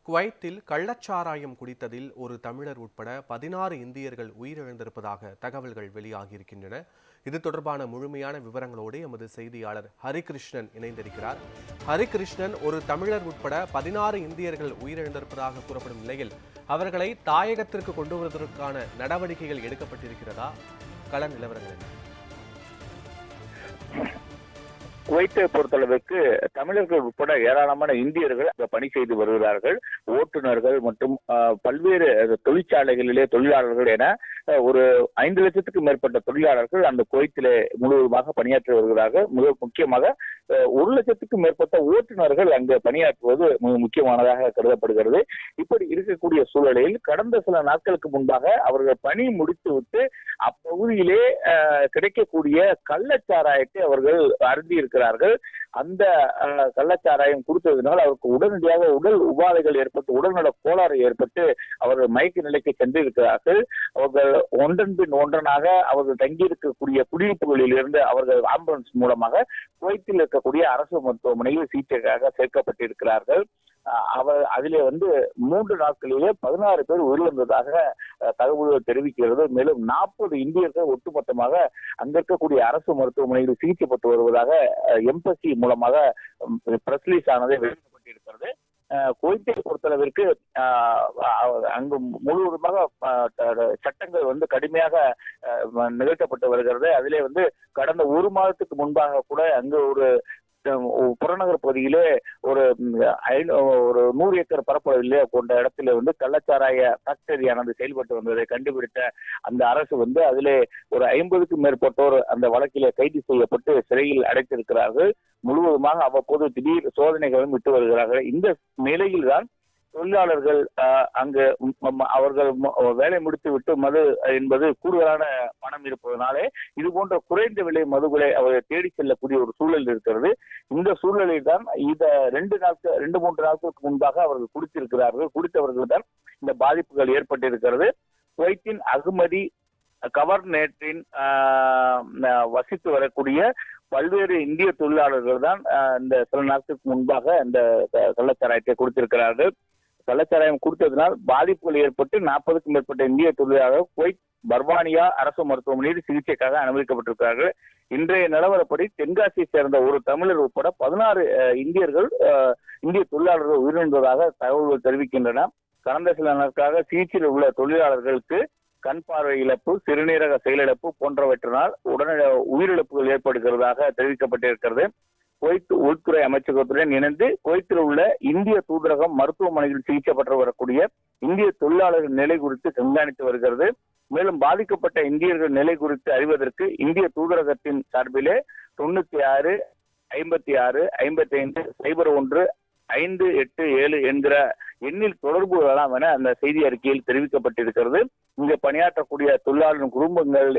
குவைத்தில் கள்ளச்சாராயம் குடித்ததில் ஒரு தமிழர் உட்பட 16 இந்தியர்கள் உயிரிழந்திருப்பதாக தகவல்கள் வெளியாகியிருக்கின்றன. இது தொடர்பான முழுமையான விவரங்களோடு எமது செய்தியாளர் ஹரிகிருஷ்ணன் இணைந்திருக்கிறார். ஹரிகிருஷ்ணன், ஒரு தமிழர் உட்பட 16 இந்தியர்கள் உயிரிழந்திருப்பதாக கூறப்படும் நிலையில் அவர்களை தாயகத்திற்கு கொண்டு வருவதற்கான நடவடிக்கைகள் எடுக்கப்பட்டிருக்கிறதா? கள நிலவரங்கள் என்ன? குவைத்தை பொறுத்தளவுக்கு தமிழர்கள் உட்பட ஏராளமான இந்தியர்கள் அங்க பணி செய்து வருகிறார்கள். ஓட்டுநர்கள் மற்றும் பல்வேறு தொழிற்சாலைகளிலே தொழிலாளர்கள் என ஒரு 5 லட்சத்துக்கும் மேற்பட்ட தொழிலாளர்கள் அந்த குவைத்திலே முழுவதுமாக பணியாற்றி வருகிறார்கள். மிக முக்கியமாக 1 லட்சத்துக்கும் மேற்பட்ட ஓட்டுநர்கள் அங்கு பணியாற்றுவது முக்கியமானதாக கருதப்படுகிறது. இப்படி இருக்கக்கூடிய சூழலில் கடந்த சில நாட்களுக்கு முன்பாக அவர்கள் பணி முடித்துவிட்டு அப்பகுதியிலே கிடைக்கக்கூடிய கள்ளச்சாராயத்தை அவர்கள் அருந்தி இருக்கிறார்கள். அந்த கள்ளச்சாராயம் கொடுத்ததினால் அவருக்கு உடனடியாக உடல் உபாதைகள் ஏற்பட்டு உடல்நல கோளாறு ஏற்பட்டு அவர்கள் மயக்க நிலைக்கு சென்றிருக்கிறார்கள். அவர்கள் ஒன்றன் பின் ஒன்றனாக அவர்கள் தங்கியிருக்கக்கூடிய குடியிருப்புகளில் இருந்து அவர்கள் ஆம்புலன்ஸ் மூலமாக குவைத்தில் இருக்கக்கூடிய அரசு மருத்துவமனையில் சிகிச்சைக்காக சேர்க்கப்பட்டிருக்கிறார்கள். அதிலே 3 நாட்களிலே 16 பேர் உயிரிழந்ததாக தகவல்கள் தெரிவிக்கிறது. மேலும் 40 இந்தியர்கள் ஒட்டுமொத்தமாக அங்க இருக்கக்கூடிய அரசு மருத்துவமனையில் சிகிச்சை பெற்று வருவதாக எம்பசி மூலமாக பிரஸ் ரிலீஸ் ஆனதை வெளியிடப்பட்டிருக்கிறது. குவைத்தை பொறுத்தளவிற்கு அங்கு முழுவதுமாக சட்டங்கள் கடுமையாக நிகழ்த்தப்பட்டு வருகிறது. அதிலே கடந்த 1 மாதத்துக்கு முன்பாக கூட அங்கு ஒரு புறநகர் பகுதியிலே ஒரு 100 ஏக்கர் பரப்பளவிலே கொண்ட இடத்துல கள்ளச்சாராய ஃபேக்டரியானது செயல்பட்டு வந்ததை கண்டுபிடித்த அந்த அரசு அதிலே ஒரு 50க்கும் மேற்பட்டோர் அந்த வழக்கிலே கைது செய்யப்பட்டு சிறையில் அடைத்திருக்கிறார்கள். முழுவதுமாக அவ்வப்போது திடீர் சோதனைகளும் விட்டு வருகிறார்கள். இந்த நிலையில்தான் தொழிலாளர்கள் அங்கு அவர்கள் வேலை முடித்து விட்டு மது என்பது கூடுதலான பணம் இருப்பதனாலே இது போன்ற குறைந்த விலை மதுகளை அவர்கள் தேடி செல்லக்கூடிய ஒரு சூழல் இருக்கிறது. இந்த சூழலில் தான் இந்த 2-3 நாட்களுக்கு முன்பாக அவர்கள் குடித்திருக்கிறார்கள். குடித்தவர்கள் தான் இந்த பாதிப்புகள் ஏற்பட்டிருக்கிறது. குவைத்தின் அகமதி கவர்னேட்டின் வசித்து வரக்கூடிய பல்வேறு இந்திய தொழிலாளர்கள் தான் இந்த சில நாட்களுக்கு முன்பாக இந்த கள்ளச்சாராயத்தை கொடுத்திருக்கிறார்கள். கள்ளச்சாராயம் கொடுத்ததினால் பாதிப்புகள் ஏற்பட்டு 40க்கும் மேற்பட்ட இந்திய தொழிலாளர்கள் குவைத் பர்வானியா அரசு மருத்துவமனையில் சிகிச்சைக்காக அனுமதிக்கப்பட்டிருக்கிறார்கள். இன்றைய நிலவரப்படி தென்காசியை சேர்ந்த ஒரு தமிழர் உட்பட 16 இந்திய தொழிலாளர்கள் உயிரிழந்ததாக தகவல்கள் தெரிவிக்கின்றன. கடந்த சில நாட்களாக சிகிச்சையில் உள்ள தொழிலாளர்களுக்கு கண் பார்வை இழப்பு, சிறுநீரக செயலிழப்பு போன்றவற்றினால் உடனடியாக உயிரிழப்புகள் ஏற்படுகிறதாக தெரிவிக்கப்பட்டிருக்கிறது. குவைத் உள்துறை அமைச்சகத்துடன் இணைந்து குவைத்தில் உள்ள இந்திய தூதரகம் மருத்துவமனையில் சிகிச்சை பெற்று வரக்கூடிய இந்திய தொழிலாளர்கள் நிலை குறித்து கண்காணித்து வருகிறது. மேலும் பாதிக்கப்பட்ட இந்தியர்கள் நிலை குறித்து அறிவதற்கு இந்திய தூதரகத்தின் சார்பிலே 96 56 55 01 587 என்கிற எண்ணில் தொடர்பு கொள்ளலாம் என அந்த செய்தி அறிக்கையில் தெரிவிக்கப்பட்டிருக்கிறது. இங்கு பணியாற்றக்கூடிய தொழிலாளர் குடும்பங்கள்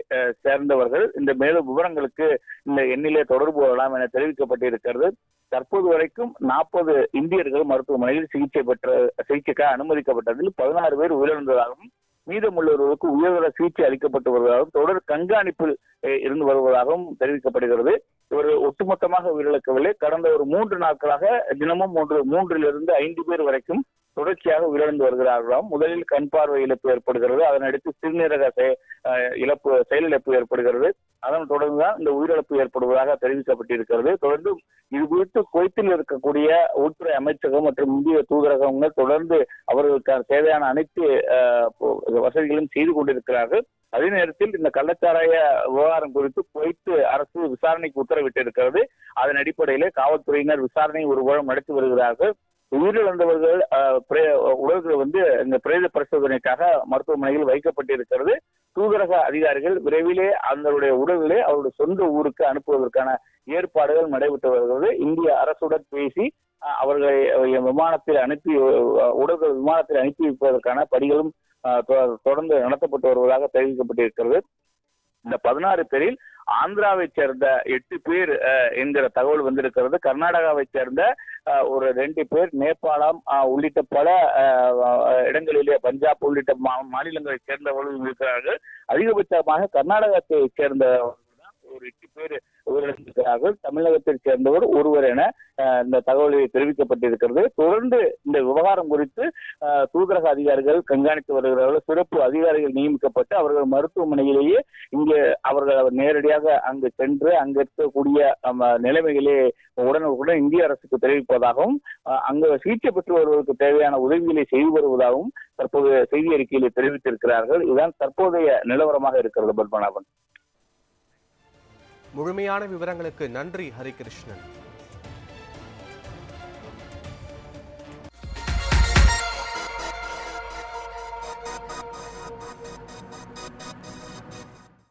சேர்ந்தவர்கள் இந்த மேலும் விவரங்களுக்கு இந்த எண்ணிலே தொடர்பு கொள்ளலாம் என தெரிவிக்கப்பட்டிருக்கிறது. தற்போது வரைக்கும் 40 இந்தியர்கள் மருத்துவமனையில் சிகிச்சைக்காக அனுமதிக்கப்பட்டதில் 16 பேர் உயிரிழந்ததாகவும் மீதமுள்ளவர்களுக்கு உயர்தர சிகிச்சை அளிக்கப்பட்டு வருவதாகவும் தொடர் கண்காணிப்பில் இருந்து வருவதாகவும் தெரிவிக்கப்படுகிறது. ஒரு ஒட்டுமொத்தமாக உயிரிழக்கவில்லை. கடந்த ஒரு 3 நாட்களாக தினமும் 3 5 பேர் வரைக்கும் தொடர்ச்சியாக உயிரிழந்து வருகிறார்களாம். முதலில் கண் பார்வை இழப்பு ஏற்படுகிறது, அதனடுத்து சிறுநீரக செயலிழப்பு ஏற்படுகிறது. அதன் தொடர்ந்துதான் இந்த உயிரிழப்பு ஏற்படுவதாக தெரிவிக்கப்பட்டிருக்கிறது. தொடர்ந்து இது குறித்து குவைத்தில் இருக்கக்கூடிய உள்துறை அமைச்சகம் மற்றும் இந்திய தூதரகங்கள் தொடர்ந்து அவர்களுக்கான தேவையான அனைத்து வசதிகளும் செய்து கொண்டிருக்கிறார்கள். அதே நேரத்தில் இந்த கள்ளச்சாராய விவகாரம் குறித்து குவைத் அரசு விசாரணைக்கு உத்தரவிட்டிருக்கிறது. அதன் அடிப்படையிலே காவல்துறையினர் விசாரணை ஒரு வாரம் நடத்தி வருகிறார்கள். உயிரிழந்தவர்கள் உடல்கள் இந்த பிரேத பரிசோதனைக்காக மருத்துவமனையில் வைக்கப்பட்டிருக்கிறது. தூதரக அதிகாரிகள் விரைவிலே அவர்களுடைய உடல்களை அவருடைய சொந்த ஊருக்கு அனுப்புவதற்கான ஏற்பாடுகள் நடைபெற்று வருகிறது. இந்திய அரசுடன் பேசி அவர்களை உடல்கள் விமானத்தில் அனுப்பி வைப்பதற்கான பணிகளும் தொடர்ந்து நடத்தப்பட்டு வருவதாக தெரிவிக்கப்பட்டிருக்கிறது. இந்த 16 பேரில் ஆந்திராவை சேர்ந்த 8 பேர் என்கிற தகவல் வந்திருக்கிறது. கர்நாடகாவை சேர்ந்த ஒரு 2 பேர், நேபாளம் உள்ளிட்ட பல இடங்களிலே பஞ்சாப் உள்ளிட்ட மாநிலங்களை சேர்ந்தவர்களும் இருக்கிறார்கள். அதிகபட்சமாக கர்நாடகத்தை சேர்ந்த ஒரு 8 பேர் உயிரிழந்திருக்கிறார்கள். தமிழகத்தைச் சேர்ந்தவர் ஒருவர் என இந்த தகவலை தெரிவிக்கப்பட்டிருக்கிறது. தொடர்ந்து இந்த விவகாரம் குறித்து தூதரக அதிகாரிகள் கண்காணித்து வருகிறார்கள். சிறப்பு அதிகாரிகள் நியமிக்கப்பட்டு அவர்கள் மருத்துவமனையிலேயே இங்கே அவர்கள் நேரடியாக அங்கு சென்று அங்கு இருக்கக்கூடிய நிலைமைகளே உடனுக்குடன் இந்திய அரசுக்கு தெரிவிப்பதாகவும் அங்கு சிகிச்சை பெற்று வருவதற்கு தேவையான உதவிகளை செய்து வருவதாகவும் தற்போது செய்தி அறிக்கையில் தெரிவித்திருக்கிறார்கள். இதுதான் தற்போதைய நிலவரமாக இருக்கிறது. பத்மநாபன், முழுமையான விவரங்களுக்கு நன்றி ஹரிகிருஷ்ணன்.